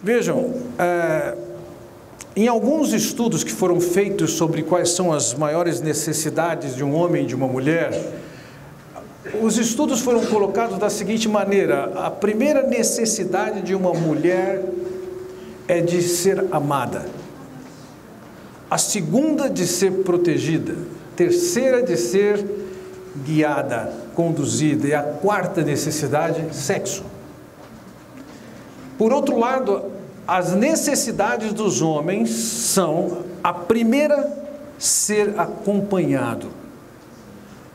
Vejam, em alguns estudos que foram feitos sobre quais são as maiores necessidades de um homem e de uma mulher, os estudos foram colocados da seguinte maneira: a primeira necessidade de uma mulher é de ser amada, a segunda de ser protegida, terceira de ser guiada, conduzida, e a quarta necessidade, sexo. Por outro lado, as necessidades dos homens são: a primeira, ser acompanhado;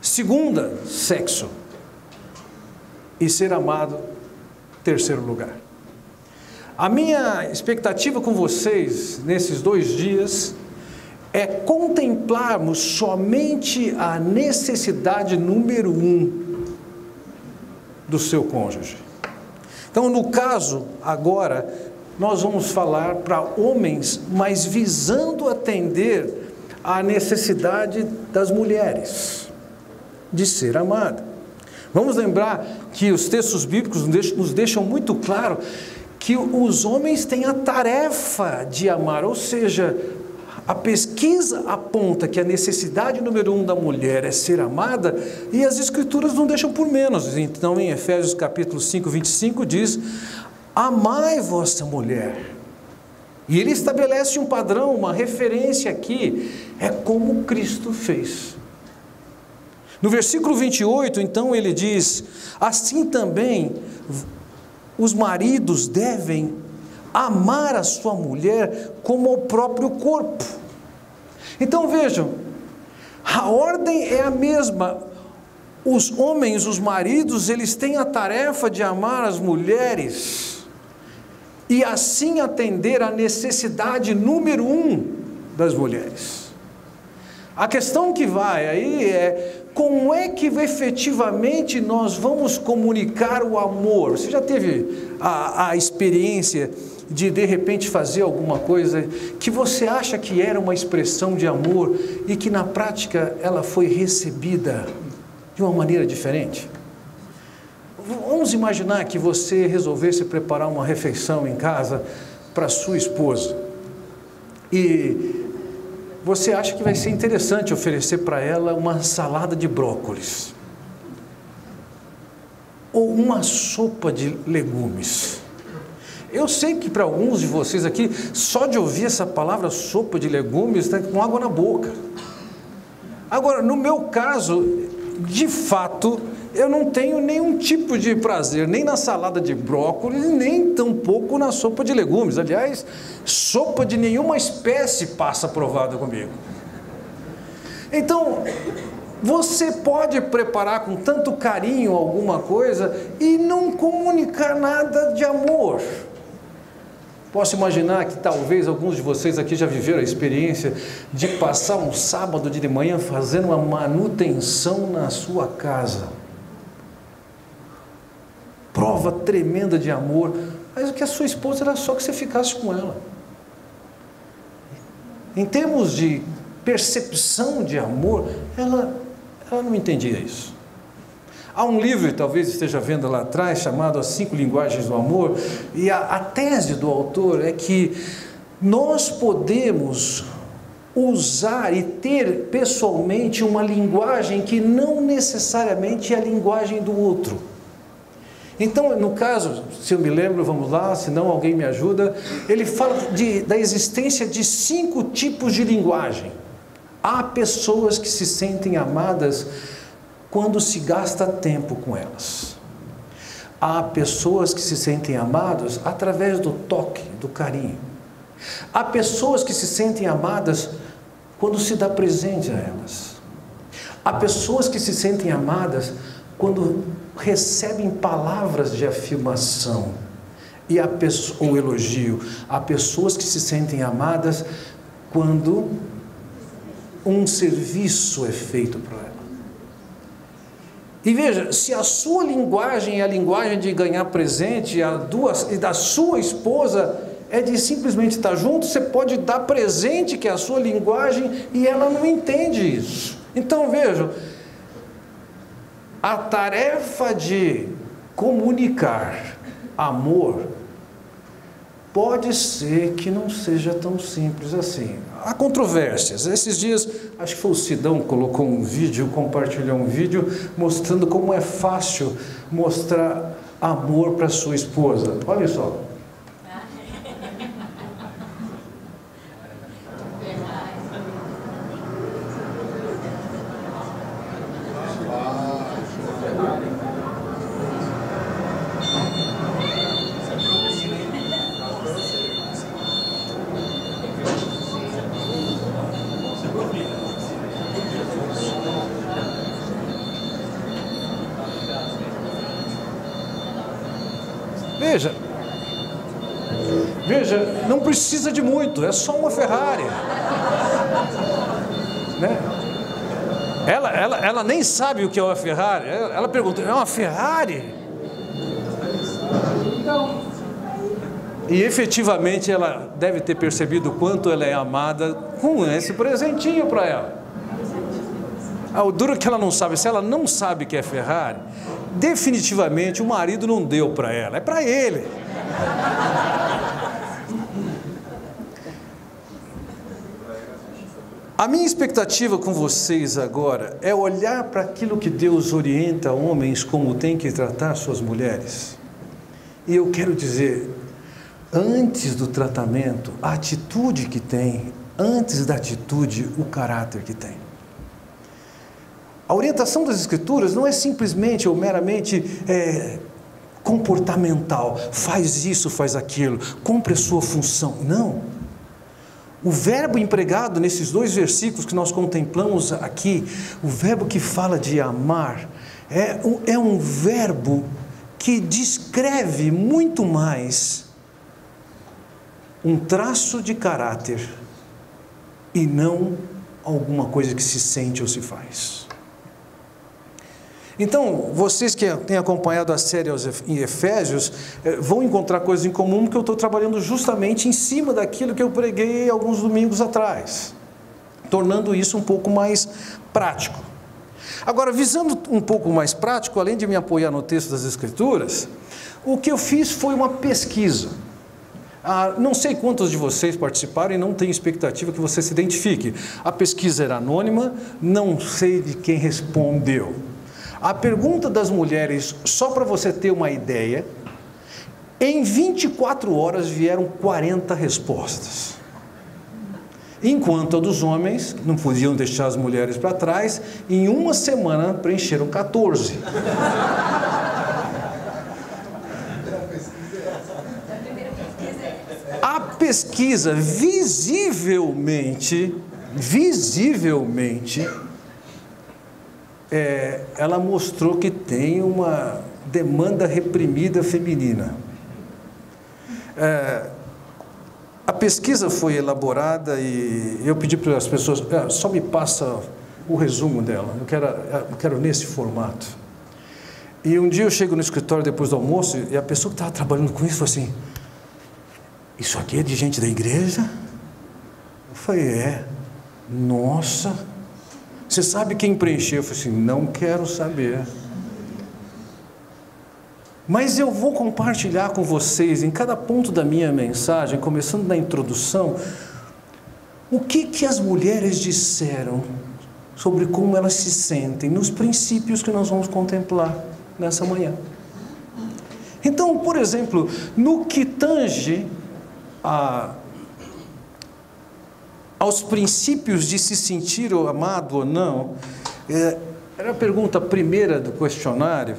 segunda, sexo; e ser amado, terceiro lugar. A minha expectativa com vocês nesses 2 dias é contemplarmos somente a necessidade número 1 do seu cônjuge. Então, no caso, agora, nós vamos falar para homens, mas visando atender à necessidade das mulheres de ser amada. Vamos lembrar que os textos bíblicos nos deixam muito claro que os homens têm a tarefa de amar, ou seja, a pesquisa aponta que a necessidade número 1 da mulher é ser amada, e as Escrituras não deixam por menos. Então, em Efésios capítulo 5, 25, diz: amai vossa mulher. E ele estabelece um padrão, uma referência aqui, é como Cristo fez. No versículo 28, então, ele diz: assim também os maridos devem amar a sua mulher como o próprio corpo. Então vejam, a ordem é a mesma. Os homens, os maridos, eles têm a tarefa de amar as mulheres e assim atender à necessidade número 1 das mulheres. A questão que vai aí é: como é que efetivamente nós vamos comunicar o amor? Você já teve a experiência de repente fazer alguma coisa que você acha que era uma expressão de amor e que na prática ela foi recebida de uma maneira diferente? Vamos imaginar que você resolvesse preparar uma refeição em casa para sua esposa e você acha que vai ser interessante oferecer para ela uma salada de brócolis ou uma sopa de legumes. Eu sei que para alguns de vocês aqui, só de ouvir essa palavra sopa de legumes, está com água na boca. Agora, no meu caso, de fato, eu não tenho nenhum tipo de prazer, nem na salada de brócolis, nem tampouco na sopa de legumes. Aliás, sopa de nenhuma espécie passa aprovada comigo. Então, você pode preparar com tanto carinho alguma coisa e não comunicar nada de amor. Posso imaginar que talvez alguns de vocês aqui já viveram a experiência de passar um sábado de manhã fazendo uma manutenção na sua casa. Prova tremenda de amor, mas o que a sua esposa era só que você ficasse com ela. Em termos de percepção de amor, ela não entendia isso. Há um livro, talvez esteja vendo lá atrás, chamado As 5 Linguagens do Amor, e a tese do autor é que nós podemos usar e ter pessoalmente uma linguagem que não necessariamente é a linguagem do outro. Então, no caso, se eu me lembro, vamos lá, se não alguém me ajuda, ele fala da existência de 5 tipos de linguagem. Há pessoas que se sentem amadas quando se gasta tempo com elas. Há pessoas que se sentem amadas através do toque, do carinho. Há pessoas que se sentem amadas quando se dá presente a elas. Há pessoas que se sentem amadas quando recebem palavras de afirmação e ou elogio. Há pessoas que se sentem amadas quando um serviço é feito para ela. E veja, se a sua linguagem é a linguagem de ganhar presente, e da sua esposa é de simplesmente estar junto, você pode dar presente, que é a sua linguagem, e ela não entende isso. Então vejam, a tarefa de comunicar amor Pode ser que não seja tão simples assim. Há controvérsias. Esses dias, acho que foi o Sidão que colocou um vídeo, compartilhou um vídeo, mostrando como é fácil mostrar amor para sua esposa. Olha só. Veja, não precisa de muito, é só uma Ferrari, né? Ela nem sabe o que é uma Ferrari, ela pergunta, é uma Ferrari? E efetivamente ela deve ter percebido o quanto ela é amada com esse presentinho para ela. O duro é que ela não sabe, se ela não sabe que é Ferrari, definitivamente o marido não deu para ela, é para ele. A minha expectativa com vocês agora é olhar para aquilo que Deus orienta homens como tem que tratar suas mulheres. E eu quero dizer, antes do tratamento, a atitude que tem, antes da atitude, o caráter que tem. A orientação das Escrituras não é simplesmente ou meramente comportamental, faz isso, faz aquilo, cumpre a sua função. Não. O verbo empregado nesses 2 versículos que nós contemplamos aqui, o verbo que fala de amar, é um verbo que descreve muito mais um traço de caráter e não alguma coisa que se sente ou se faz. Então, vocês que têm acompanhado a série em Efésios, vão encontrar coisas em comum, porque eu estou trabalhando justamente em cima daquilo que eu preguei alguns domingos atrás, tornando isso um pouco mais prático. Agora, visando um pouco mais prático, além de me apoiar no texto das Escrituras, o que eu fiz foi uma pesquisa. Não sei quantos de vocês participaram e não tenho expectativa que você se identifique. A pesquisa era anônima, não sei de quem respondeu. A pergunta das mulheres, só para você ter uma ideia, em 24 horas vieram 40 respostas. Enquanto a dos homens, não podiam deixar as mulheres para trás, em uma semana preencheram 14. A pesquisa visivelmente, ela mostrou que tem uma demanda reprimida feminina. A pesquisa foi elaborada e eu pedi para as pessoas, só me passa o resumo dela, eu quero nesse formato. E um dia eu chego no escritório depois do almoço e a pessoa que estava trabalhando com isso falou assim, isso aqui é de gente da igreja? Eu falei, nossa, você sabe quem preencheu? Eu falei assim, não quero saber. Mas eu vou compartilhar com vocês, em cada ponto da minha mensagem, começando na introdução, o que as mulheres disseram sobre como elas se sentem, nos princípios que nós vamos contemplar nessa manhã. Então, por exemplo, no que tange aos princípios de se sentir amado ou não, era a pergunta primeira do questionário,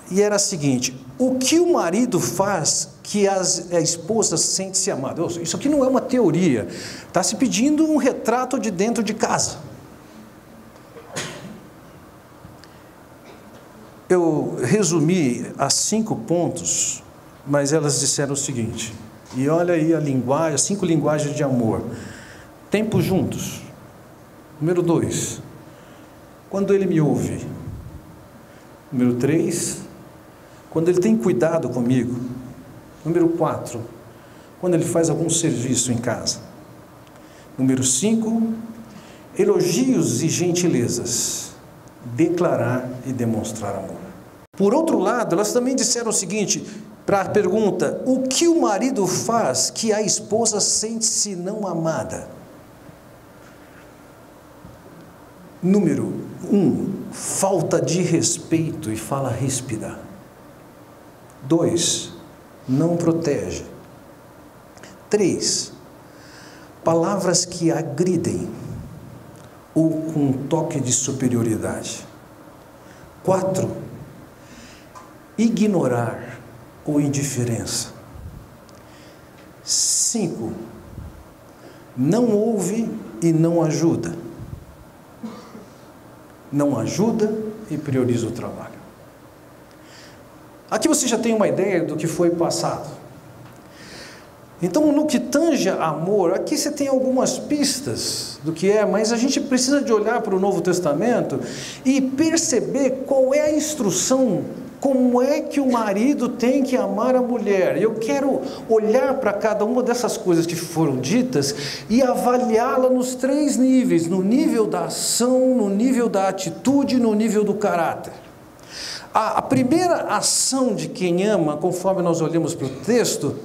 e era a seguinte, o que o marido faz que a esposa sente-se amada? Isso aqui não é uma teoria, está se pedindo um retrato de dentro de casa. Eu resumi a 5 pontos, mas elas disseram o seguinte, e olha aí a linguagem, as 5 linguagens de amor. Tempo juntos. Número 2, quando ele me ouve. Número 3, quando ele tem cuidado comigo. Número 4, quando ele faz algum serviço em casa. Número 5, elogios e gentilezas. Declarar e demonstrar amor. Por outro lado, elas também disseram o seguinte, para a pergunta: o que o marido faz que a esposa sente-se não amada? Número 1, falta de respeito e fala ríspida. 2, não protege. 3, palavras que agridem ou com um toque de superioridade. 4, ignorar ou indiferença. 5, não ouve e não ajuda. Não ajuda e prioriza o trabalho. Aqui você já tem uma ideia do que foi passado. Então, no que tange amor, aqui você tem algumas pistas do que é, mas a gente precisa de olhar para o Novo Testamento e perceber qual é a instrução, como é que o marido tem que amar a mulher. Eu quero olhar para cada uma dessas coisas que foram ditas e avaliá-la nos 3 níveis, no nível da ação, no nível da atitude e no nível do caráter. A primeira ação de quem ama, conforme nós olhamos para o texto,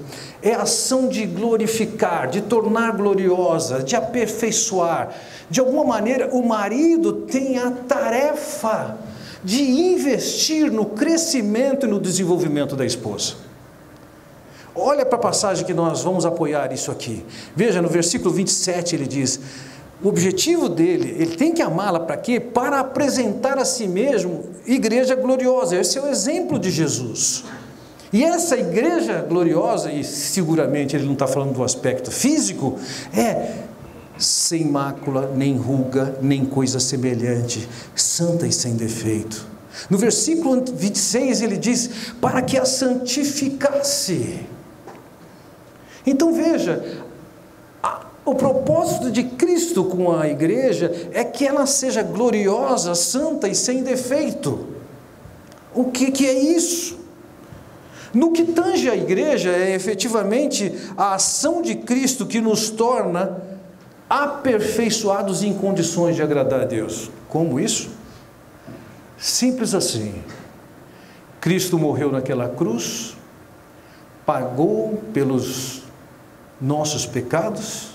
é a ação de glorificar, de tornar gloriosa, de aperfeiçoar. De alguma maneira, o marido tem a tarefa de investir no crescimento e no desenvolvimento da esposa. Olha para a passagem que nós vamos apoiar isso aqui. Veja, no versículo 27 ele diz: o objetivo dele, ele tem que amá-la para quê? Para apresentar a si mesmo igreja gloriosa. Esse é o exemplo de Jesus. E essa igreja gloriosa, e seguramente ele não está falando do aspecto físico, é sem mácula, nem ruga, nem coisa semelhante, santa e sem defeito. No versículo 26 ele diz: para que a santificasse. Então veja, o propósito de Cristo com a igreja é que ela seja gloriosa, santa e sem defeito. O que é isso? No que tange a igreja, é efetivamente a ação de Cristo que nos torna aperfeiçoados em condições de agradar a Deus. Como isso? Simples assim. Cristo morreu naquela cruz, pagou pelos nossos pecados,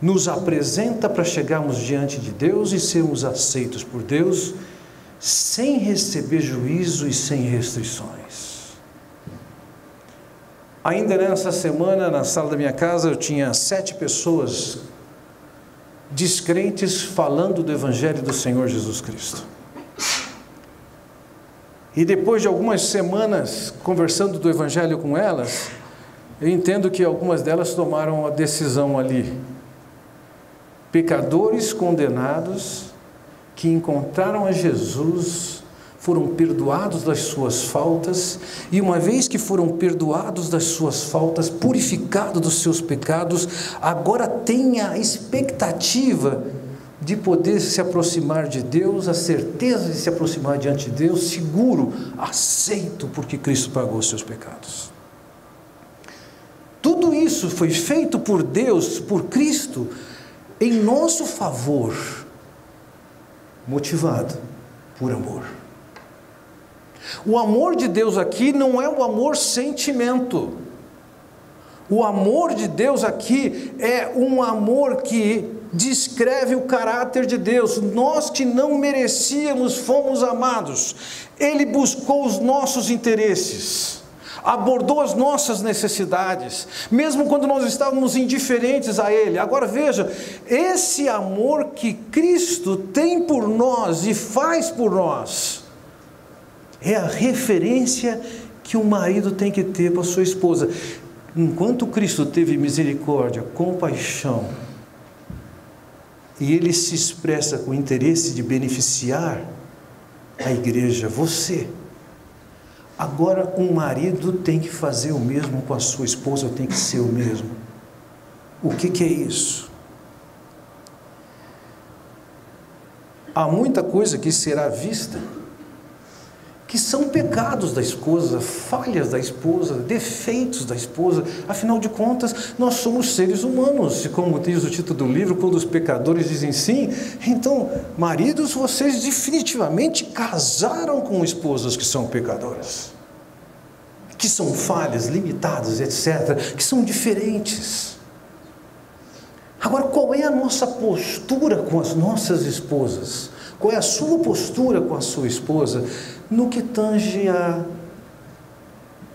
nos apresenta para chegarmos diante de Deus e sermos aceitos por Deus, sem receber juízo e sem restrições. Ainda nessa semana, na sala da minha casa, eu tinha 7 pessoas descrentes falando do Evangelho do Senhor Jesus Cristo. E depois de algumas semanas conversando do Evangelho com elas, eu entendo que algumas delas tomaram a decisão ali. Pecadores condenados que encontraram a Jesus, foram perdoados das suas faltas, e uma vez que foram perdoados das suas faltas, purificados dos seus pecados, agora têm a expectativa de poder se aproximar de Deus, a certeza de se aproximar diante de Deus, seguro, aceito, porque Cristo pagou os seus pecados. Tudo isso foi feito por Deus, por Cristo, em nosso favor, motivado por amor. O amor de Deus aqui não é o amor sentimento. O amor de Deus aqui é um amor que descreve o caráter de Deus. Nós que não merecíamos fomos amados. Ele buscou os nossos interesses, abordou as nossas necessidades, mesmo quando nós estávamos indiferentes a Ele. Agora veja, esse amor que Cristo tem por nós e faz por nós, é a referência que o marido tem que ter para a sua esposa. Enquanto Cristo teve misericórdia, compaixão, e Ele se expressa com o interesse de beneficiar a igreja, você, agora um marido tem que fazer o mesmo com a sua esposa, tem que ser o mesmo. O que é isso? Há muita coisa que será vista que são pecados da esposa, falhas da esposa, defeitos da esposa. Afinal de contas, nós somos seres humanos, e como diz o título do livro, quando os pecadores dizem sim, então, maridos, vocês definitivamente casaram com esposas que são pecadoras. que são falhas, limitadas, etc., que são diferentes. Agora, qual é a nossa postura com as nossas esposas? Qual é a sua postura com a sua esposa no que tange a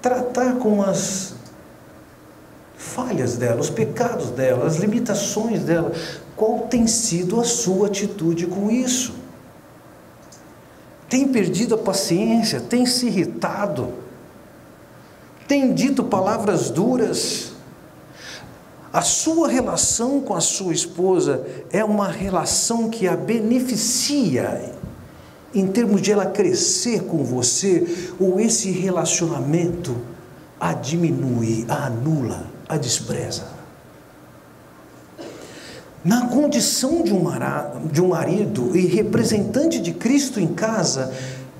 tratar com as falhas dela, os pecados dela, as limitações dela? Qual tem sido a sua atitude com isso? Tem perdido a paciência? Tem se irritado? Tem dito palavras duras? A sua relação com a sua esposa é uma relação que a beneficia em termos de ela crescer com você, ou esse relacionamento a diminui, a anula, a despreza? Na condição de um marido e representante de Cristo em casa,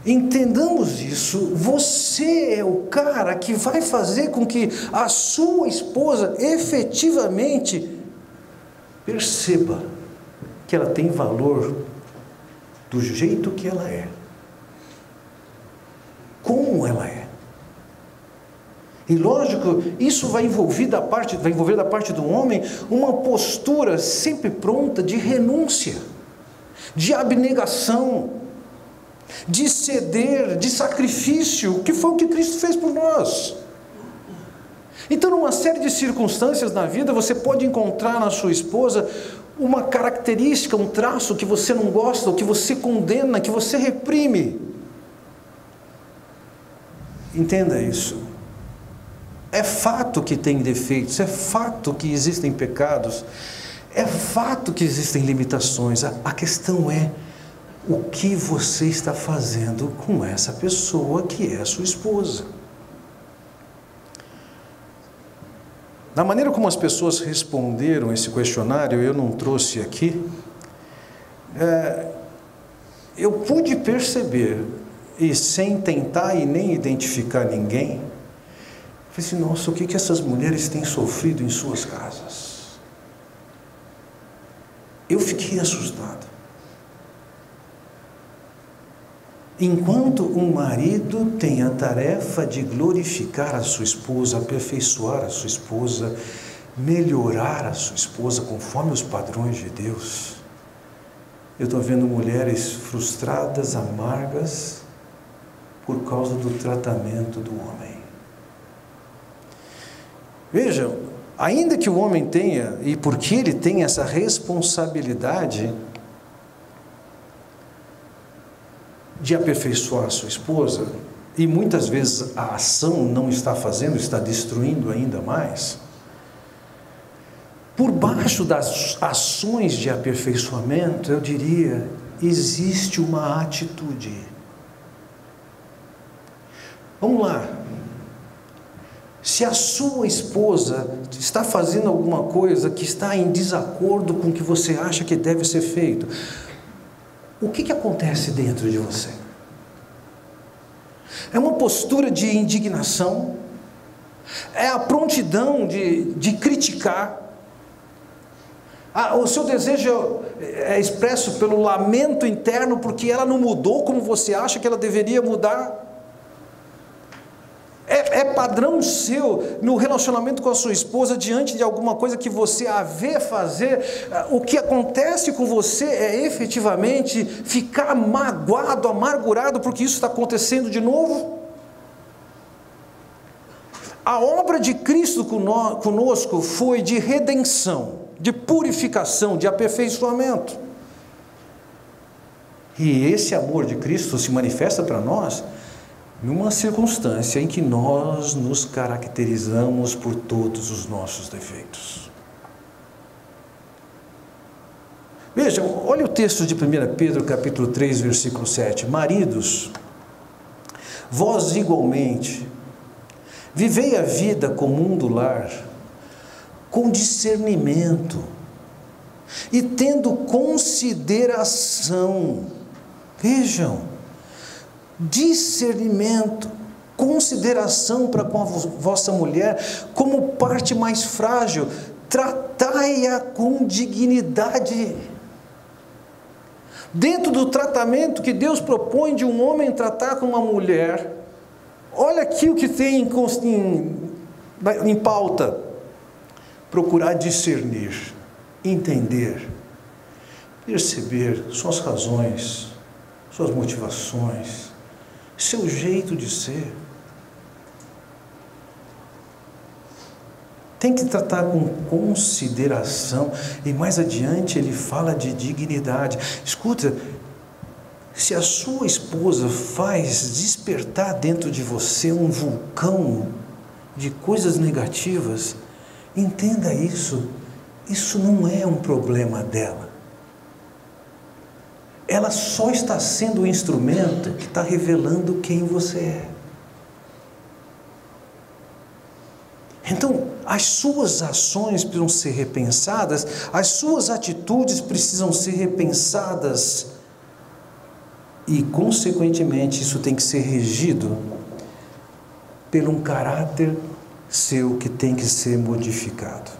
entendamos isso. Você é o cara que vai fazer com que a sua esposa efetivamente perceba que ela tem valor do jeito que ela é, como ela é. E lógico, isso vai envolver da parte do homem uma postura sempre pronta de renúncia, de abnegação, de ceder, de sacrifício, que foi o que Cristo fez por nós. Então, numa série de circunstâncias na vida, você pode encontrar na sua esposa uma característica, um traço que você não gosta, ou que você condena, que você reprime. Entenda isso. É fato que tem defeitos, é fato que existem pecados, é fato que existem limitações. A questão é o que você está fazendo com essa pessoa que é a sua esposa. Da maneira como as pessoas responderam esse questionário, eu não trouxe aqui, eu pude perceber, e sem tentar e nem identificar ninguém, falei assim, nossa, o que essas mulheres têm sofrido em suas casas? Eu fiquei assustado. Enquanto um marido tem a tarefa de glorificar a sua esposa, aperfeiçoar a sua esposa, melhorar a sua esposa conforme os padrões de Deus, eu estou vendo mulheres frustradas, amargas, por causa do tratamento do homem. Vejam, ainda que o homem tenha, e porque ele tem essa responsabilidade de aperfeiçoar a sua esposa, e muitas vezes a ação não está fazendo, está destruindo ainda mais, por baixo das ações de aperfeiçoamento, eu diria, existe uma atitude. Vamos lá. Se a sua esposa está fazendo alguma coisa que está em desacordo com o que você acha que deve ser feito, o que acontece dentro de você? É uma postura de indignação? É a prontidão de criticar? O seu desejo é expresso pelo lamento interno porque ela não mudou como você acha que ela deveria mudar? É padrão seu no relacionamento com a sua esposa, diante de alguma coisa que você a vê fazer, o que acontece com você é efetivamente ficar magoado, amargurado, porque isso está acontecendo de novo? A obra de Cristo conosco foi de redenção, de purificação, de aperfeiçoamento. E esse amor de Cristo se manifesta para nós numa circunstância em que nós nos caracterizamos por todos os nossos defeitos. Vejam, olha o texto de 1 Pedro capítulo 3, versículo 7. Maridos, vós igualmente, vivei a vida comum do lar, com discernimento, e tendo consideração. Vejam, discernimento, consideração para com a vossa mulher como parte mais frágil, tratai-a com dignidade. Dentro do tratamento que Deus propõe de um homem tratar com uma mulher, Olha aqui o que tem em pauta: procurar discernir, entender, perceber suas razões, suas motivações, seu jeito de ser. Tem que tratar com consideração. E mais adiante ele fala de dignidade. Escuta, se a sua esposa faz despertar dentro de você um vulcão de coisas negativas, entenda isso. Isso não é um problema dela. Ela só está sendo o instrumento que está revelando quem você é. Então, as suas ações precisam ser repensadas, as suas atitudes precisam ser repensadas e, consequentemente, isso tem que ser regido por um caráter seu que tem que ser modificado.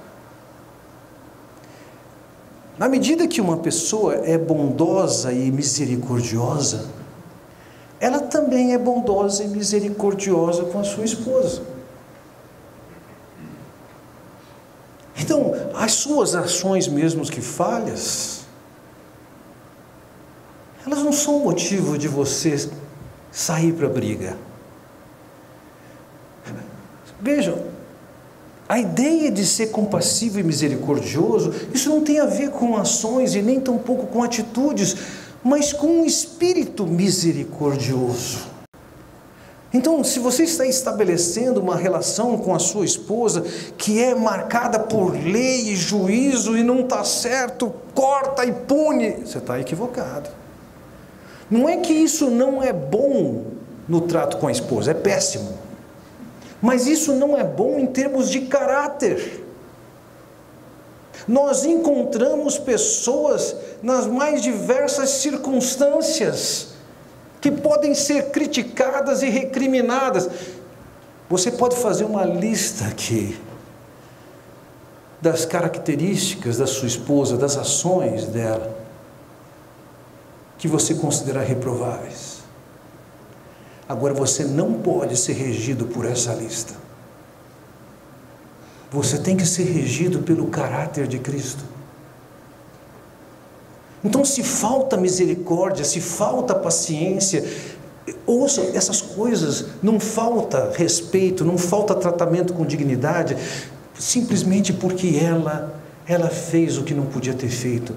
Na medida que uma pessoa é bondosa e misericordiosa, ela também é bondosa e misericordiosa com a sua esposa. Então, as suas ações, mesmo que falhas, elas não são motivo de você sair para a briga. Vejam, a ideia de ser compassivo e misericordioso, isso não tem a ver com ações e nem tampouco com atitudes, mas com um espírito misericordioso. Então, se você está estabelecendo uma relação com a sua esposa que é marcada por lei e juízo e não está certo, corta e pune, você está equivocado. Não é que isso não é bom no trato com a esposa, é péssimo. Mas isso não é bom em termos de caráter. Nós encontramos pessoas nas mais diversas circunstâncias que podem ser criticadas e recriminadas. Você pode fazer uma lista aqui das características da sua esposa, das ações dela, que você considera reprováveis. Agora, você não pode ser regido por essa lista. Você tem que ser regido pelo caráter de Cristo. Então, se falta misericórdia, se falta paciência, ouça essas coisas, não falta respeito, não falta tratamento com dignidade, simplesmente porque ela fez o que não podia ter feito.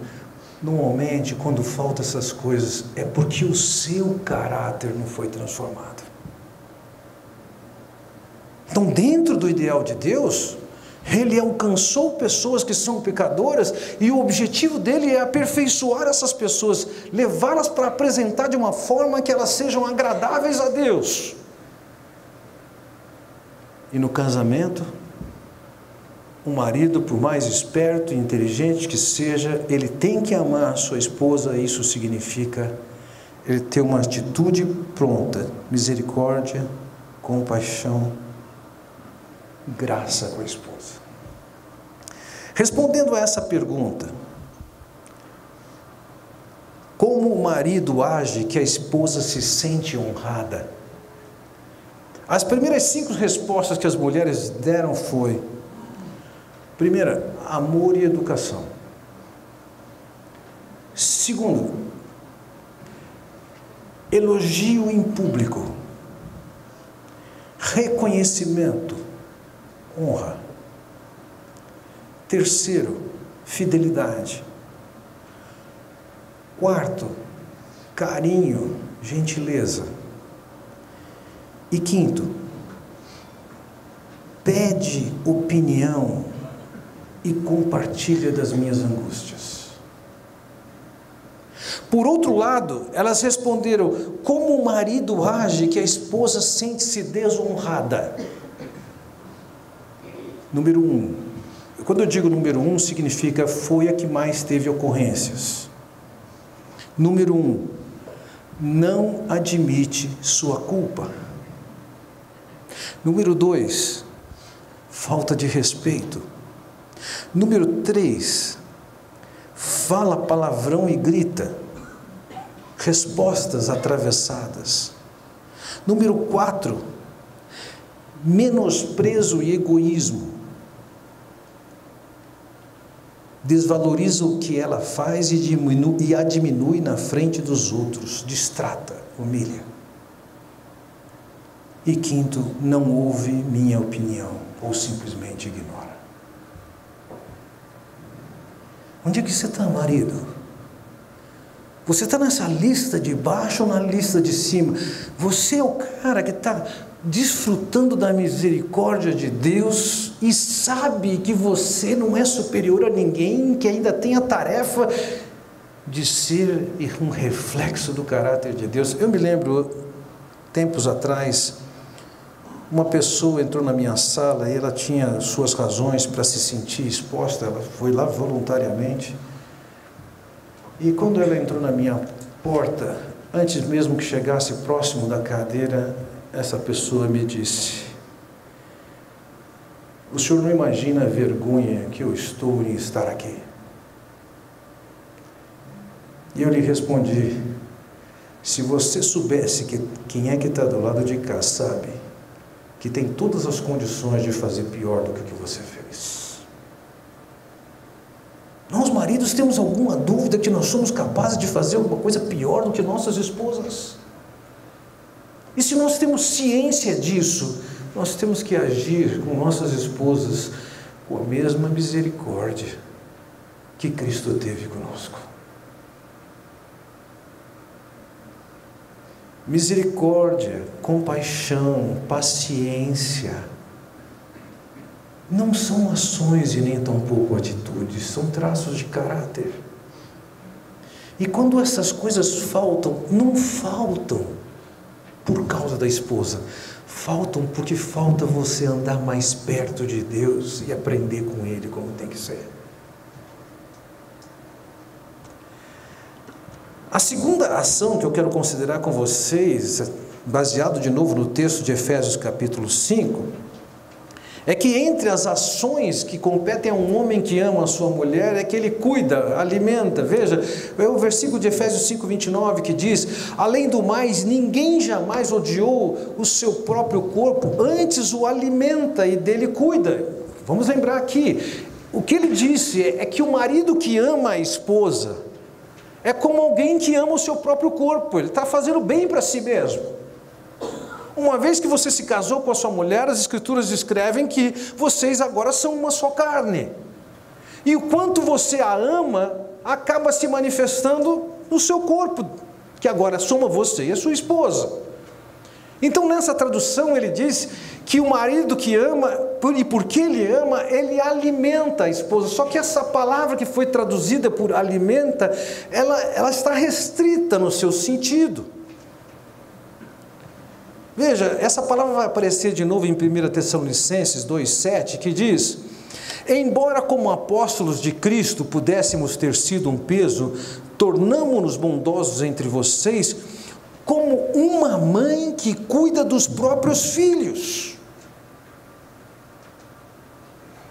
Normalmente, quando falta essas coisas, é porque o seu caráter não foi transformado. Então, dentro do ideal de Deus, Ele alcançou pessoas que são pecadoras e o objetivo dele é aperfeiçoar essas pessoas, levá-las para apresentar de uma forma que elas sejam agradáveis a Deus. E no casamento, o marido, por mais esperto e inteligente que seja, ele tem que amar a sua esposa. Isso significa ele ter uma atitude pronta, misericórdia, compaixão, graça com a esposa. Respondendo a essa pergunta, como o marido age que a esposa se sente honrada? As primeiras 5 respostas que as mulheres deram foi: primeira, amor e educação. Segundo, elogio em público. Reconhecimento, honra. Terceiro, fidelidade. Quarto, carinho, gentileza. E quinto, pede opinião e compartilha das minhas angústias. Por outro lado, elas responderam: como o marido age que a esposa sente-se desonrada? Número 1. Quando eu digo número 1, significa foi a que mais teve ocorrências. Número 1, não admite sua culpa. Número 2, falta de respeito. Número 3, fala palavrão e grita. Respostas atravessadas. Número 4, menosprezo e egoísmo. Desvaloriza o que ela faz e a diminui na frente dos outros, distrata, humilha. E quinto, não ouve minha opinião ou simplesmente ignora. Onde é que você está, marido? Você está nessa lista de baixo ou na lista de cima? Você é o cara que está desfrutando da misericórdia de Deus e sabe que você não é superior a ninguém, que ainda tem a tarefa de ser um reflexo do caráter de Deus. Eu me lembro, tempos atrás, uma pessoa entrou na minha sala e ela tinha suas razões para se sentir exposta, ela foi lá voluntariamente. E quando ela entrou na minha porta, antes mesmo que chegasse próximo da cadeira, essa pessoa me disse: o senhor não imagina a vergonha que eu estou em estar aqui. E eu lhe respondi: se você soubesse que quem é que está do lado de cá sabe que tem todas as condições de fazer pior do que o que você fez. Nós maridos temos alguma dúvida que nós somos capazes de fazer alguma coisa pior do que nossas esposas? E se nós temos ciência disso, nós temos que agir com nossas esposas com a mesma misericórdia que Cristo teve conosco. Misericórdia, compaixão, paciência, não são ações e nem tampouco atitudes, são traços de caráter. E quando essas coisas faltam, não faltam por causa da esposa, faltam porque falta você andar mais perto de Deus e aprender com Ele como tem que ser. A segunda ação que eu quero considerar com vocês, baseado de novo no texto de Efésios capítulo 5, é que entre as ações que competem a um homem que ama a sua mulher, é que ele cuida, alimenta. Veja, é o versículo de Efésios 5:29 que diz: além do mais, ninguém jamais odiou o seu próprio corpo, antes o alimenta e dele cuida. Vamos lembrar aqui, o que ele disse é que o marido que ama a esposa é como alguém que ama o seu próprio corpo, ele está fazendo bem para si mesmo. Uma vez que você se casou com a sua mulher, as Escrituras descrevem que vocês agora são uma só carne. E o quanto você a ama, acaba se manifestando no seu corpo, que agora soma você e a sua esposa. Então, nessa tradução, ele diz que o marido que ama, e porque ele ama, ele alimenta a esposa. Só que essa palavra que foi traduzida por alimenta, ela está restrita no seu sentido. Veja, essa palavra vai aparecer de novo em 1 Tessalonicenses 2,7, que diz: embora como apóstolos de Cristo pudéssemos ter sido um peso, tornamo-nos bondosos entre vocês, como uma mãe que cuida dos próprios filhos.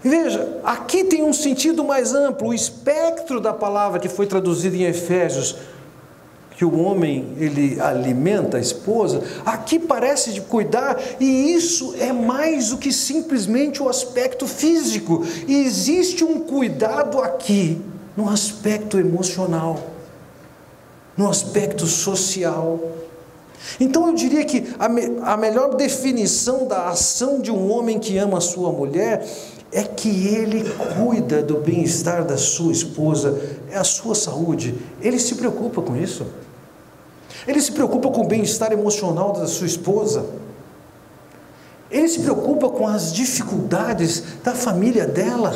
Veja, aqui tem um sentido mais amplo, o espectro da palavra que foi traduzida em Efésios, que o homem, ele alimenta a esposa, aqui parece de cuidar, e isso é mais do que simplesmente o aspecto físico, e existe um cuidado aqui, no aspecto emocional, no aspecto social. Então eu diria que a melhor definição da ação de um homem que ama a sua mulher é que ele cuida do bem-estar da sua esposa, é a sua saúde, ele se preocupa com isso. Ele se preocupa com o bem-estar emocional da sua esposa. Ele se preocupa com as dificuldades da família dela.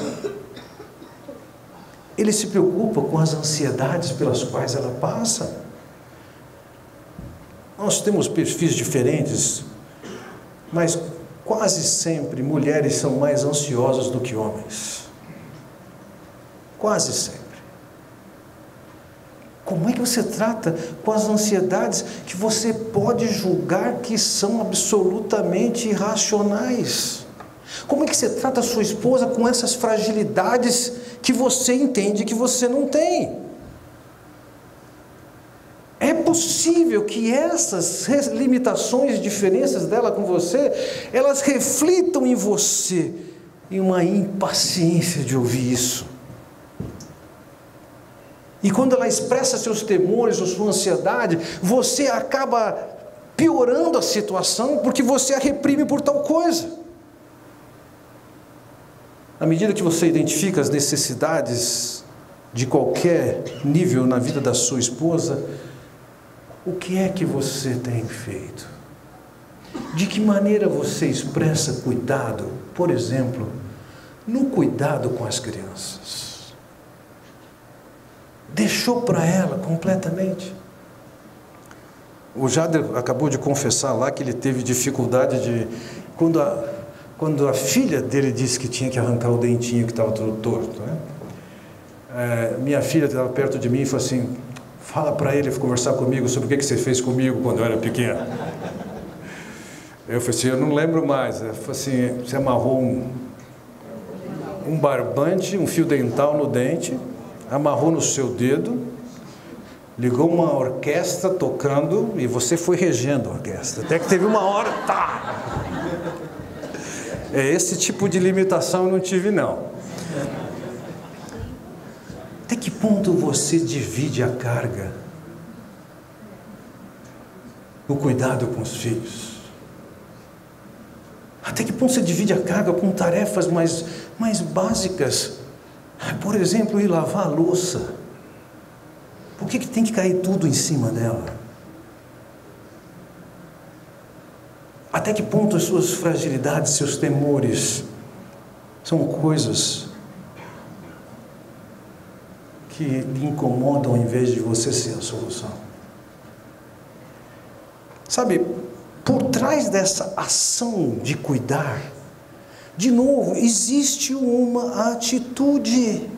Ele se preocupa com as ansiedades pelas quais ela passa. Nós temos perfis diferentes, mas quase sempre mulheres são mais ansiosas do que homens. Quase sempre. Como é que você trata com as ansiedades que você pode julgar que são absolutamente irracionais? Como é que você trata a sua esposa com essas fragilidades que você entende que você não tem? É possível que essas limitações, diferenças dela com você, elas reflitam em você em uma impaciência de ouvir isso. E quando ela expressa seus temores ou sua ansiedade, você acaba piorando a situação porque você a reprime por tal coisa. À medida que você identifica as necessidades de qualquer nível na vida da sua esposa, o que é que você tem feito? De que maneira você expressa cuidado, por exemplo, no cuidado com as crianças? Deixou para ela completamente? O Jader acabou de confessar lá que ele teve dificuldade de... Quando a filha dele disse que tinha que arrancar o dentinho que estava todo torto, né? Minha filha estava perto de mim e falou assim: fala para ele conversar comigo sobre o que você fez comigo quando eu era pequena. Eu falei assim: eu não lembro mais. Ela falou assim: você amarrou um barbante, um fio dental no dente, amarrou no seu dedo, ligou uma orquestra tocando e você foi regendo a orquestra. Até que teve uma hora, tá! Esse tipo de limitação eu não tive, não. Até que ponto você divide a carga no cuidado com os filhos? Até que ponto você divide a carga com tarefas mais básicas? Por exemplo, ir lavar a louça. Por que tem que cair tudo em cima dela? Até que ponto as suas fragilidades, seus temores são coisas que lhe incomodam ao invés de você ser a solução? Sabe, por trás dessa ação de cuidar, de novo, existe uma atitude.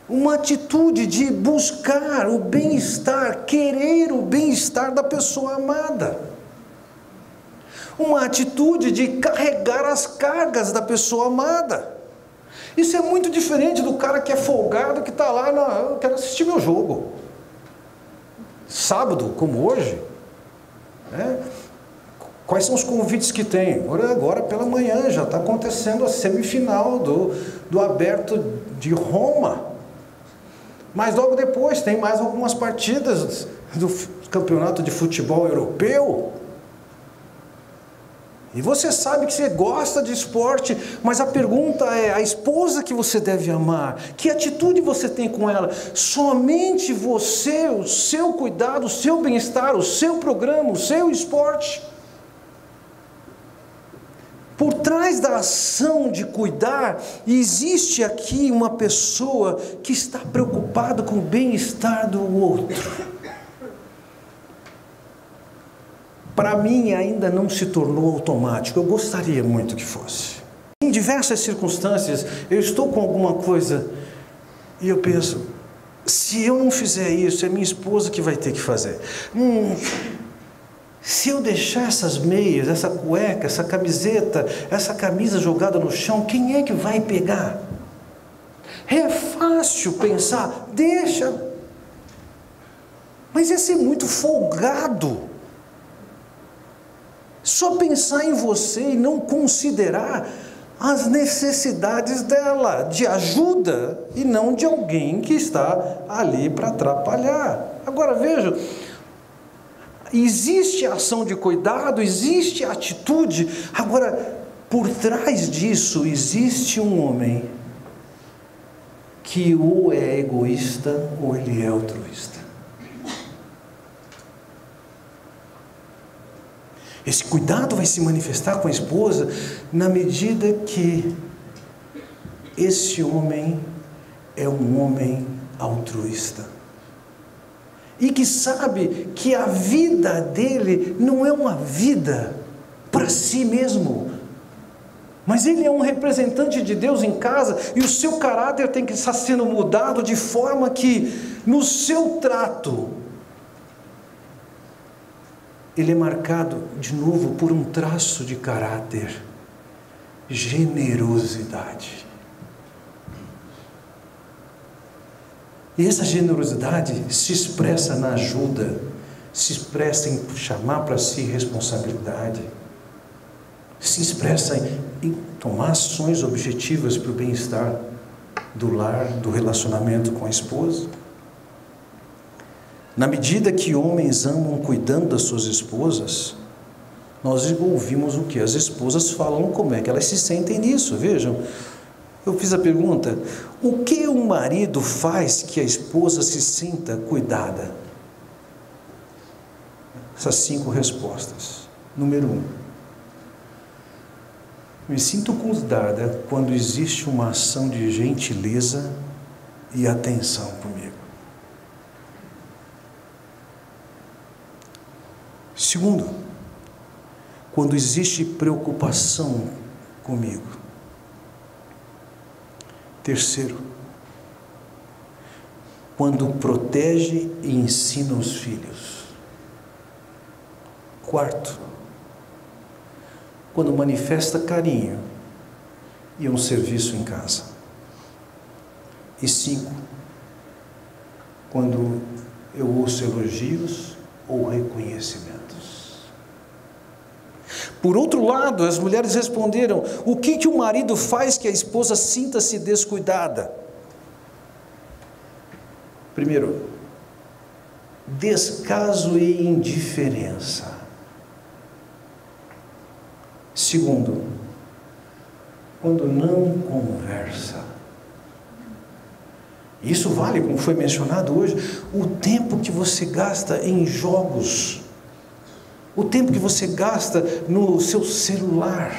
Uma atitude de buscar o bem-estar, querer o bem-estar da pessoa amada. Uma atitude de carregar as cargas da pessoa amada. Isso é muito diferente do cara que é folgado, que está lá, eu quero assistir meu jogo. Sábado, como hoje, quais são os convites que tem? Agora pela manhã já está acontecendo a semifinal do Aberto de Roma. Mas logo depois tem mais algumas partidas do campeonato de futebol europeu. E você sabe que você gosta de esporte, mas a pergunta é: a esposa que você deve amar, que atitude você tem com ela? Somente você, o seu cuidado, o seu bem-estar, o seu programa, o seu esporte. Por trás da ação de cuidar, existe aqui uma pessoa que está preocupada com o bem-estar do outro. Para mim ainda não se tornou automático, eu gostaria muito que fosse. Em diversas circunstâncias, eu estou com alguma coisa e eu penso: se eu não fizer isso, é minha esposa que vai ter que fazer. Se eu deixar essas meias, essa cueca, essa camiseta, essa camisa jogada no chão, quem é que vai pegar? É fácil pensar, deixa. Mas é ser muito folgado. Só pensar em você e não considerar as necessidades dela, de ajuda, e não de alguém que está ali para atrapalhar. Agora veja, existe a ação de cuidado, existe a atitude. Agora, por trás disso, existe um homem que ou é egoísta ou ele é altruísta. Esse cuidado vai se manifestar com a esposa na medida que esse homem é um homem altruísta. E que sabe que a vida dele não é uma vida para si mesmo, mas ele é um representante de Deus em casa, e o seu caráter tem que estar sendo mudado de forma que no seu trato ele é marcado de novo por um traço de caráter: generosidade. E essa generosidade se expressa na ajuda, se expressa em chamar para si responsabilidade, se expressa em tomar ações objetivas para o bem-estar do lar, do relacionamento com a esposa. Na medida que homens amam cuidando das suas esposas, nós ouvimos o que as esposas falam, como é que elas se sentem nisso. Vejam, eu fiz a pergunta: o que um marido faz que a esposa se sinta cuidada? Essas 5 respostas. Número 1: me sinto cuidada quando existe uma ação de gentileza e atenção comigo. Segundo, quando existe preocupação comigo. Terceiro, quando protege e ensina os filhos. Quarto, quando manifesta carinho e um serviço em casa. E 5, quando eu ouço elogios ou reconhecimentos. Por outro lado, as mulheres responderam: o que o marido faz que a esposa sinta-se descuidada? Primeiro, descaso e indiferença. Segundo, quando não conversa. Isso vale, como foi mencionado hoje, o tempo que você gasta em jogos, o tempo que você gasta no seu celular.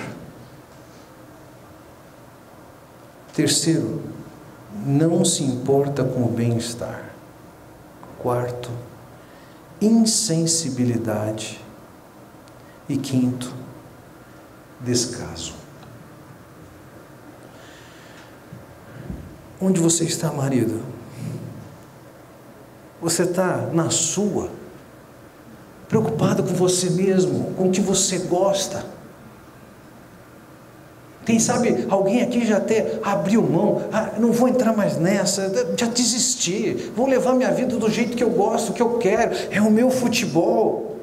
Terceiro, não se importa com o bem-estar. Quarto, insensibilidade. E quinto, descaso. Onde você está, marido? Você está na sua, preocupado com você mesmo, com o que você gosta. Quem sabe alguém aqui já até abriu mão: não vou entrar mais nessa, já desisti, vou levar minha vida do jeito que eu gosto, que eu quero, é o meu futebol,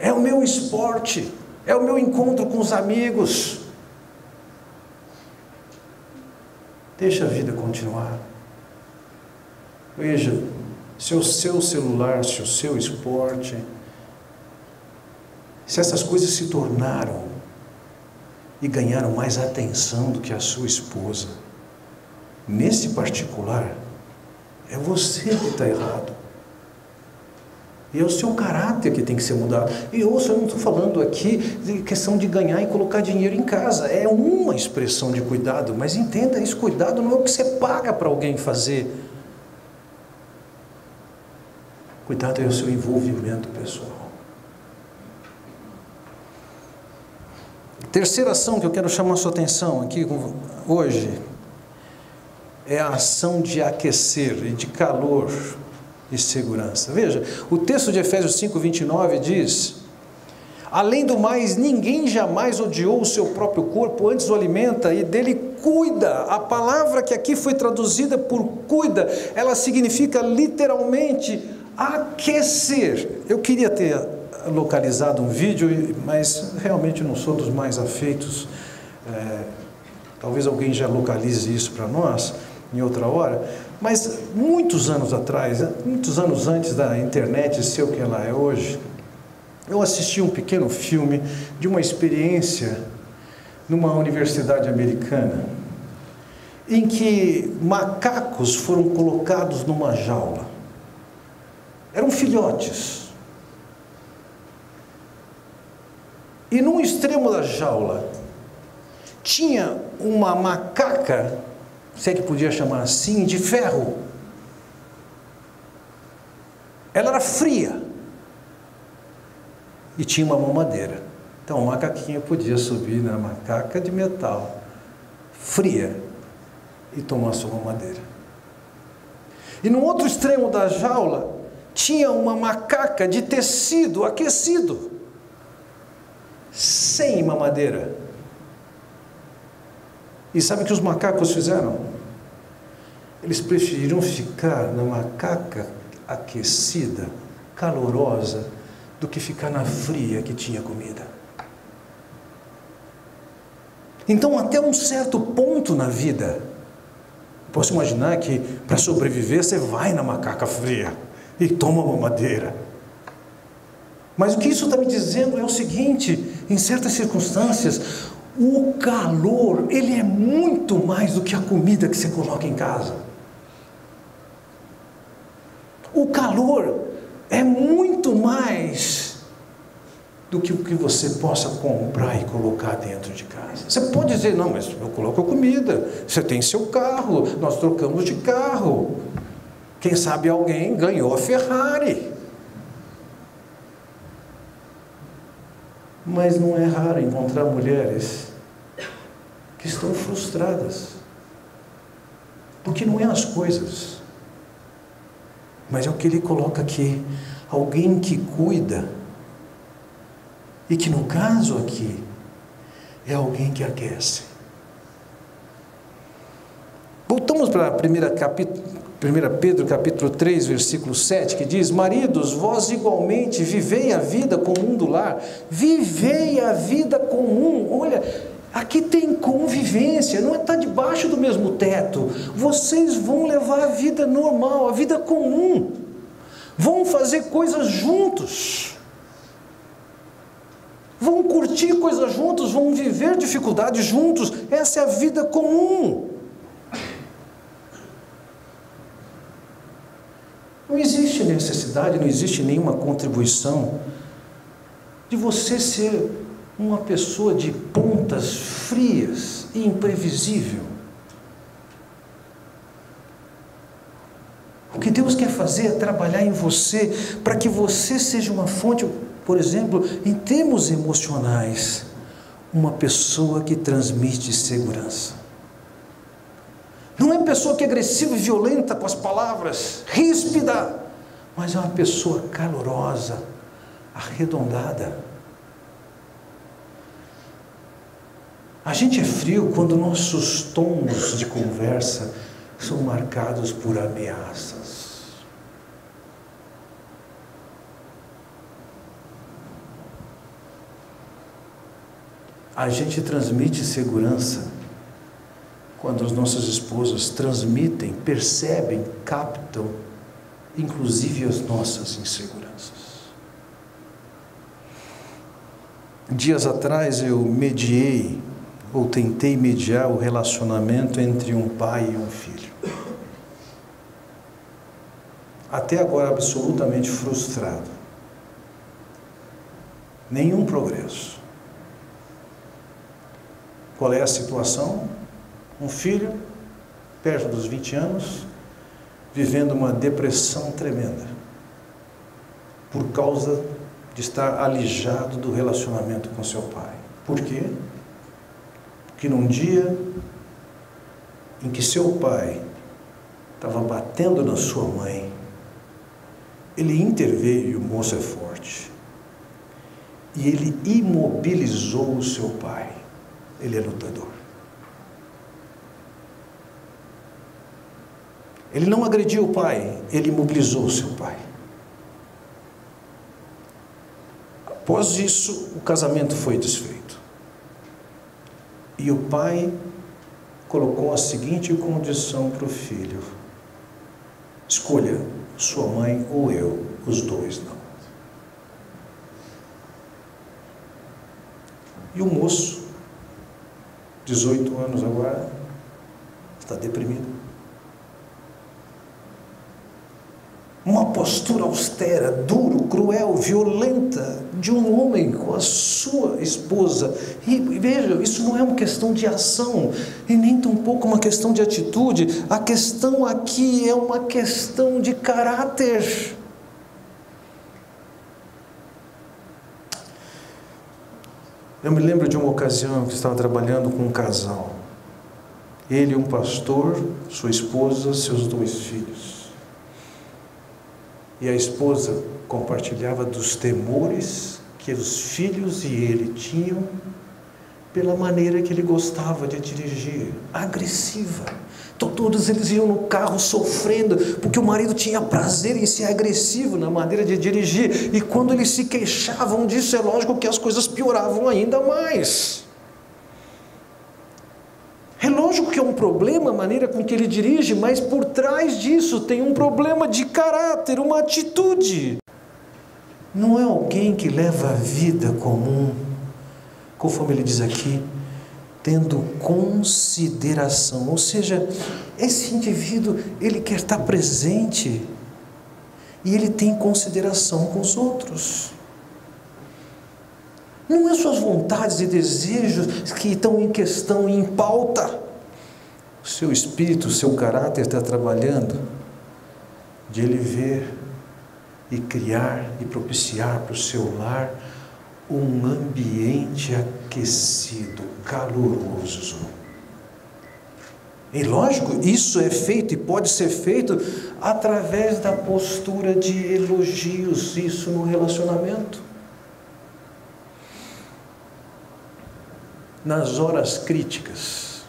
é o meu esporte, é o meu encontro com os amigos. Deixa a vida continuar. Veja, se o seu celular, se o seu esporte, se essas coisas se tornaram e ganharam mais atenção do que a sua esposa, nesse particular, é você que está errado. E é o seu caráter que tem que ser mudado. E ouça, eu não estou falando aqui de questão de ganhar e colocar dinheiro em casa. É uma expressão de cuidado, mas entenda isso, cuidado não é o que você paga para alguém fazer. Cuidado é o seu envolvimento pessoal. Terceira ação que eu quero chamar a sua atenção aqui hoje é a ação de aquecer e de calor e segurança. Veja, o texto de Efésios 5:29 diz: além do mais, ninguém jamais odiou o seu próprio corpo, antes o alimenta e dele cuida. A palavra que aqui foi traduzida por cuida, ela significa literalmente aquecer. Eu queria ter localizado um vídeo, mas realmente não sou dos mais afeitos. Talvez alguém já localize isso para nós em outra hora. Mas muitos anos atrás, muitos anos antes da internet ser o que ela é hoje, eu assisti um pequeno filme de uma experiência numa universidade americana, em que macacos foram colocados numa jaula. Eram filhotes. E num extremo da jaula tinha uma macaca, se é que podia chamar assim, de ferro. Ela era fria e tinha uma mamadeira. Então o macaquinho podia subir na macaca de metal, fria, e tomar sua mamadeira. E no outro extremo da jaula tinha uma macaca de tecido aquecido, sem mamadeira. E sabe o que os macacos fizeram? Eles preferiram ficar na macaca aquecida, calorosa, do que ficar na fria que tinha comida. Então, até um certo ponto na vida, posso imaginar que para sobreviver você vai na macaca fria e toma uma mamadeira. Mas o que isso está me dizendo é o seguinte: em certas circunstâncias, o calor, ele é muito mais do que a comida que você coloca em casa. O calor é muito mais do que o que você possa comprar e colocar dentro de casa. Você pode dizer, não, mas eu coloco a comida, você tem seu carro, nós trocamos de carro. Quem sabe alguém ganhou a Ferrari. Mas não é raro encontrar mulheres que estão frustradas, porque não é as coisas, mas é o que ele coloca aqui, alguém que cuida, e que no caso aqui, é alguém que aquece. Voltamos para 1 Pedro capítulo 3, versículo 7, que diz: maridos, vós igualmente vivei a vida comum do lar. Vivei a vida comum. Olha, aqui tem convivência, não é estar debaixo do mesmo teto. Vocês vão levar a vida normal, a vida comum. Vão fazer coisas juntos. Vão curtir coisas juntos, vão viver dificuldades juntos. Essa é a vida comum. Não existe necessidade, não existe nenhuma contribuição de você ser uma pessoa de pontas frias e imprevisível. O que Deus quer fazer é trabalhar em você para que você seja uma fonte, por exemplo, em termos emocionais, uma pessoa que transmite segurança. Não é pessoa que é agressiva e violenta com as palavras, ríspida, mas é uma pessoa calorosa, arredondada. A gente é frio quando nossos tons de conversa são marcados por ameaças. A gente transmite segurança quando as nossas esposas transmitem, percebem, captam, inclusive as nossas inseguranças. Dias atrás eu mediei, ou tentei mediar o relacionamento entre um pai e um filho. Até agora absolutamente frustrado. Nenhum progresso. Qual é a situação? Um filho, perto dos 20 anos, vivendo uma depressão tremenda, por causa de estar alijado do relacionamento com seu pai. Por quê? Porque num dia em que seu pai estava batendo na sua mãe, ele interveio, e o moço é forte, e ele imobilizou o seu pai. Ele é lutador. Ele não agrediu o pai, ele imobilizou o seu pai. Após isso, o casamento foi desfeito. E o pai colocou a seguinte condição para o filho: escolha sua mãe ou eu, os dois não. E o moço, 18 anos agora, está deprimido. Uma postura austera, duro, cruel, violenta de um homem com a sua esposa. E veja, isso não é uma questão de ação e nem tampouco uma questão de atitude. A questão aqui é uma questão de caráter. Eu me lembro de uma ocasião que estava trabalhando com um casal. Ele, um pastor, sua esposa, seus 2 filhos. E a esposa compartilhava dos temores que os filhos e ele tinham pela maneira que ele gostava de dirigir, agressiva. Então todos eles iam no carro sofrendo, porque o marido tinha prazer em ser agressivo na maneira de dirigir, e quando eles se queixavam disso, é lógico que as coisas pioravam ainda mais. É lógico que é um problema a maneira com que ele dirige, mas por trás disso tem um problema de caráter, uma atitude. Não é alguém que leva a vida comum, conforme ele diz aqui, tendo consideração, ou seja, esse indivíduo, ele quer estar presente e ele tem consideração com os outros. Não é suas vontades e desejos que estão em questão e em pauta. O seu espírito, o seu caráter está trabalhando de ele ver e criar e propiciar para o seu lar um ambiente aquecido, caloroso. E lógico, isso é feito e pode ser feito através da postura de elogios, isso no relacionamento. Nas horas críticas,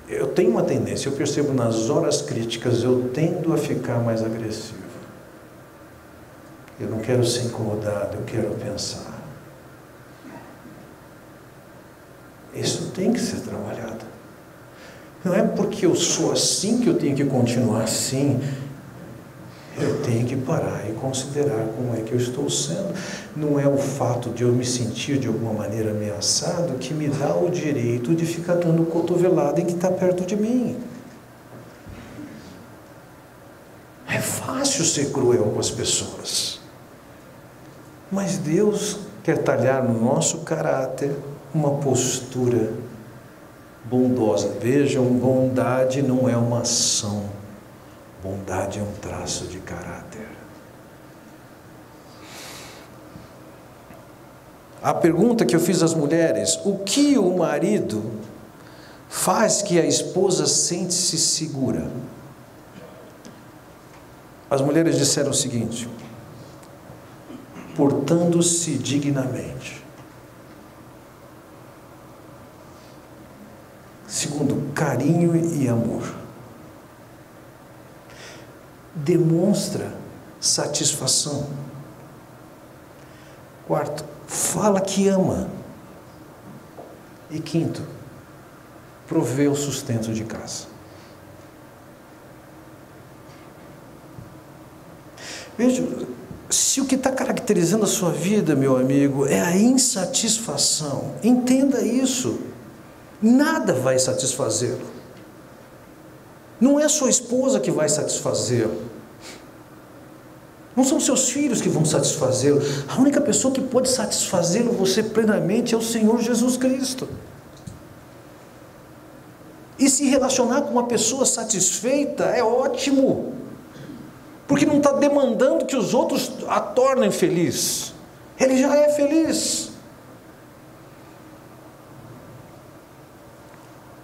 eu tenho uma tendência, eu percebo nas horas críticas, eu tendo a ficar mais agressivo. Eu não quero ser incomodado, eu quero pensar. Isso tem que ser trabalhado. Não é porque eu sou assim que eu tenho que continuar assim. Eu tenho que parar e considerar como é que eu estou sendo. Não é o fato de eu me sentir de alguma maneira ameaçado que me dá o direito de ficar dando cotovelada em quem está perto de mim. É fácil ser cruel com as pessoas. Mas Deus quer talhar no nosso caráter uma postura bondosa. Vejam, bondade não é uma ação. Bondade é um traço de caráter. A pergunta que eu fiz às mulheres: o que o marido faz que a esposa sente-se segura? As mulheres disseram o seguinte: portando-se dignamente. Segundo, carinho e amor. Demonstra satisfação. Quarto, fala que ama. E quinto, provê o sustento de casa. Veja, se o que está caracterizando a sua vida, meu amigo, é a insatisfação, entenda isso. Nada vai satisfazê-lo. Não é a sua esposa que vai satisfazê-lo. Não são seus filhos que vão satisfazê-lo. A única pessoa que pode satisfazê-lo você plenamente é o Senhor Jesus Cristo. E se relacionar com uma pessoa satisfeita é ótimo. Porque não está demandando que os outros a tornem feliz. Ele já é feliz.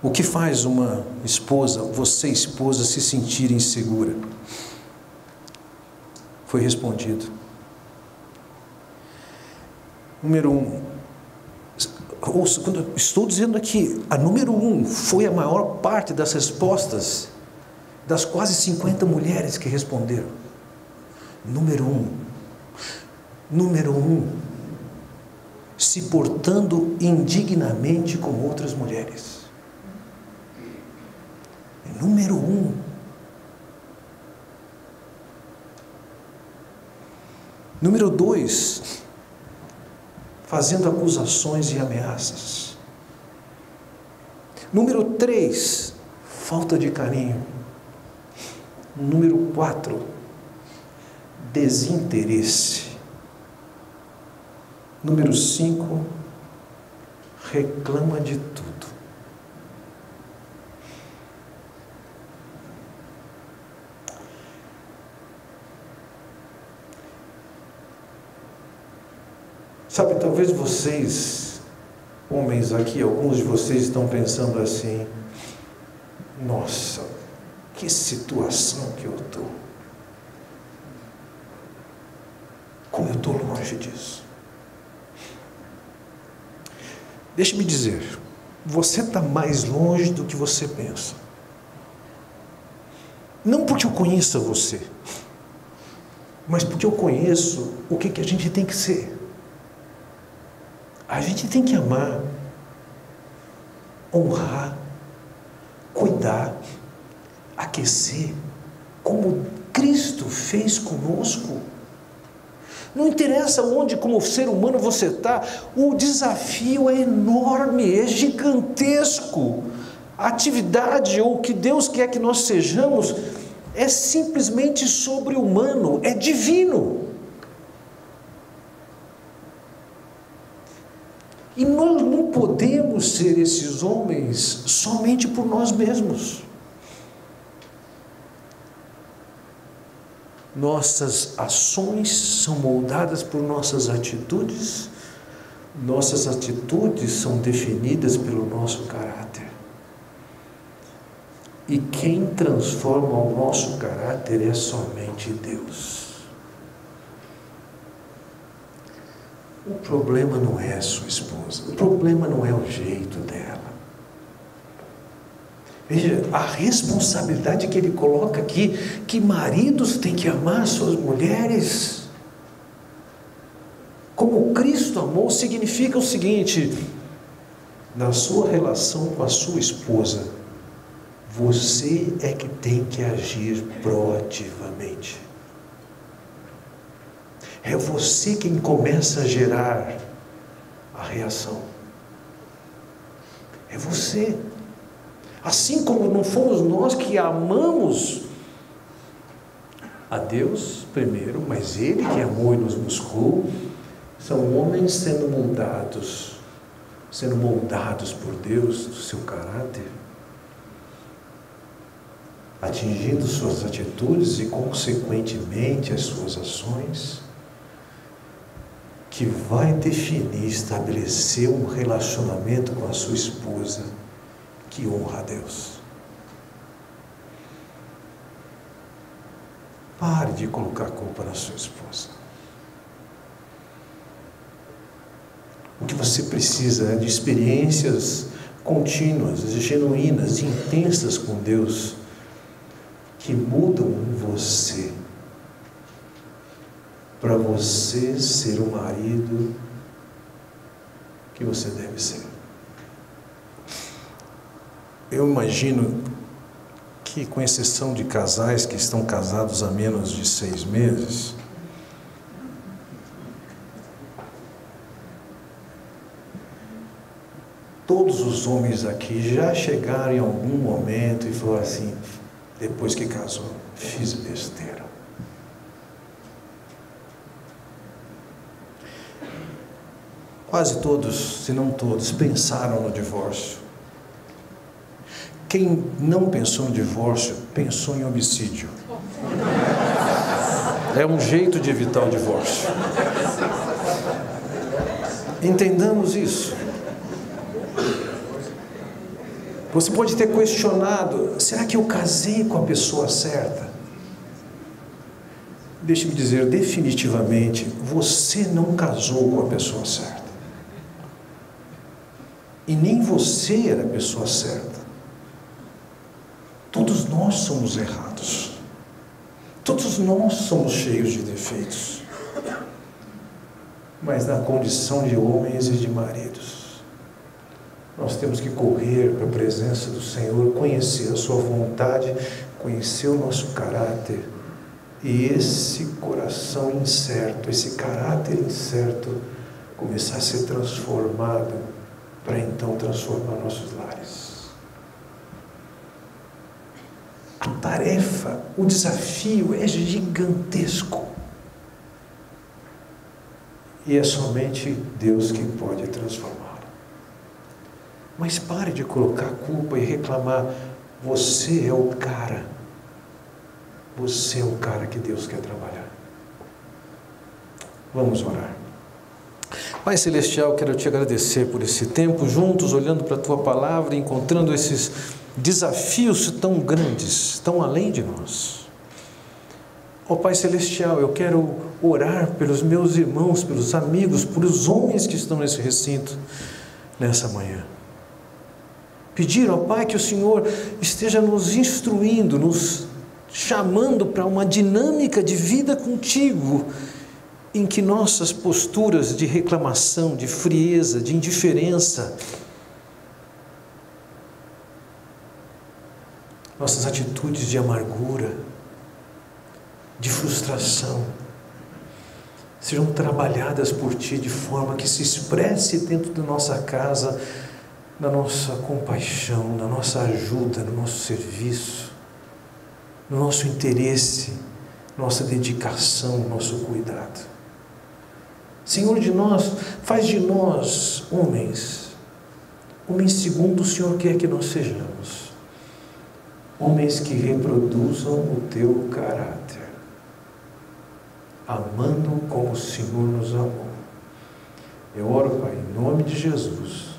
O que faz uma esposa, você esposa, se sentir insegura? Foi respondido. Número 1. Ouça, quando eu estou dizendo aqui, a número 1 foi a maior parte das respostas das quase 50 mulheres que responderam. Número 1, se portando indignamente com outras mulheres. Número 1. Número 2, fazendo acusações e ameaças. Número 3, falta de carinho. Número 4, desinteresse. Número 5, reclama de tudo. Sabe, talvez vocês, homens aqui, alguns de vocês estão pensando assim: nossa, que situação que eu estou. Como eu estou longe disso. Deixe-me dizer, você está mais longe do que você pensa. Não porque eu conheça você, mas porque eu conheço o que a gente tem que ser. A gente tem que amar, honrar, cuidar, aquecer, como Cristo fez conosco. Não interessa onde, como ser humano, você está, o desafio é enorme, é gigantesco. A atividade, ou o que Deus quer que nós sejamos, é simplesmente sobre-humano, é divino. E nós não podemos ser esses homens somente por nós mesmos. Nossas ações são moldadas por nossas atitudes são definidas pelo nosso caráter. E quem transforma o nosso caráter é somente Deus. O problema não é a sua esposa, o problema não é o jeito dela. Veja, a responsabilidade que ele coloca aqui, que maridos têm que amar suas mulheres como Cristo amou, significa o seguinte: na sua relação com a sua esposa, você é que tem que agir proativamente. É você quem começa a gerar a reação. É você. Assim como não fomos nós que amamos a Deus primeiro, mas Ele que amou e nos buscou, são homens sendo moldados por Deus, do seu caráter, atingindo suas atitudes e, consequentemente, as suas ações, que vai definir, estabelecer um relacionamento com a sua esposa que honra a Deus. Pare de colocar a culpa na sua esposa. O que você precisa é de experiências contínuas, genuínas, intensas com Deus, que mudam você, para você ser o marido que você deve ser. Eu imagino que, com exceção de casais que estão casados há menos de 6 meses, todos os homens aqui já chegaram em algum momento e falaram assim, depois que casou, fiz besteira. Quase todos, se não todos, pensaram no divórcio. Quem não pensou no divórcio, pensou em homicídio. É um jeito de evitar o divórcio. Entendamos isso. Você pode ter questionado, será que eu casei com a pessoa certa? Deixe-me dizer, definitivamente, você não casou com a pessoa certa. E nem você era a pessoa certa. Todos nós somos errados. Todos nós somos cheios de defeitos. Mas na condição de homens e de maridos, nós temos que correr para a presença do Senhor, conhecer a sua vontade, conhecer o nosso caráter, e esse coração incerto, esse caráter incerto, começar a ser transformado, para então transformar nossos lares. A tarefa, o desafio é gigantesco. E é somente Deus quem pode transformá-lo. Mas pare de colocar culpa e reclamar. Você é o cara. Você é o cara que Deus quer trabalhar. Vamos orar. Pai Celestial, quero te agradecer por esse tempo juntos, olhando para a Tua Palavra, encontrando esses desafios tão grandes, tão além de nós. Ó Pai Celestial, eu quero orar pelos meus irmãos, pelos amigos, pelos homens que estão nesse recinto, nessa manhã. Pedir ao Pai que o Senhor esteja nos instruindo, nos chamando para uma dinâmica de vida contigo, em que nossas posturas de reclamação, de frieza, de indiferença, nossas atitudes de amargura, de frustração, sejam trabalhadas por Ti de forma que se expresse dentro da nossa casa, na nossa compaixão, na nossa ajuda, no nosso serviço, no nosso interesse, nossa dedicação, nosso cuidado. Senhor, faz de nós homens segundo o Senhor quer que nós sejamos, homens que reproduzam o Teu caráter, amando como o Senhor nos amou. Eu oro, Pai, em nome de Jesus.